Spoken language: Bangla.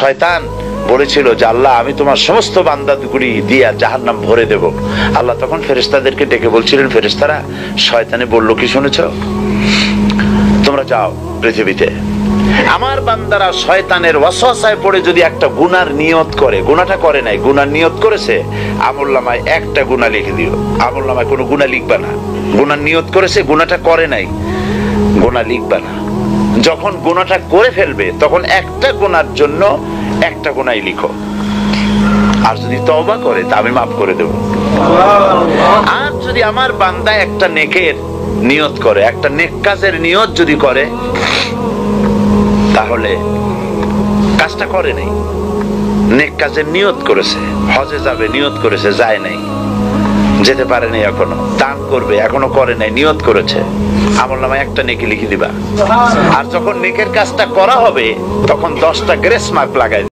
শয়তান বলেছিল যে আল্লাহ আমি তোমার সমস্ত বান্দাগুলি দিয়া জাহান্নাম ভরে দেব। আল্লাহ তখন ফেরেশতাদেরকে ডেকে বলছিলেন, ফেরেশতারা শয়তানে বলল কি শুনেছো? তোমরা যাও পৃথিবীতে, আমার বান্দারা শয়তানের ওয়াসওয়াসায় পড়ে যদি একটা গুনার নিয়ত করে, গুনাহটা করে নাই, গুনার নিয়ত করেছে, আমলনামায় একটা গুনাহ লিখে দিও। আমলনামায় কোনো গুনাহ লিখবা না। গুনার নিয়ত করেছে, গুনাহটা করে নাই, গুনাহ লিখবা না। যখন গুনাহটা করে ফেলবে তখন একটা গুনার জন্য একটা গুনাহই লিখো, আর যদি তওবা করে তা আমি মাফ করে দেব। আর যদি আমার বান্দা একটা নেকের নিয়ত করে, একটা নেক কাজের নিয়ত যদি করে, তাহলে কাজটা করে নাই, নেক কাজের নিয়ত করেছে, হজে যাবে নিয়ত করেছে, যায় নাই, যেতে পারে নাই, এখনো দান করবে এখনো করে নাই, নিয়ত করেছে, আমলনামায় একটা নেকি লিখে দিবা। আর যখন নেকের কাজটা করা হবে তখন 10টা গ্রেস মার্ক লাগাই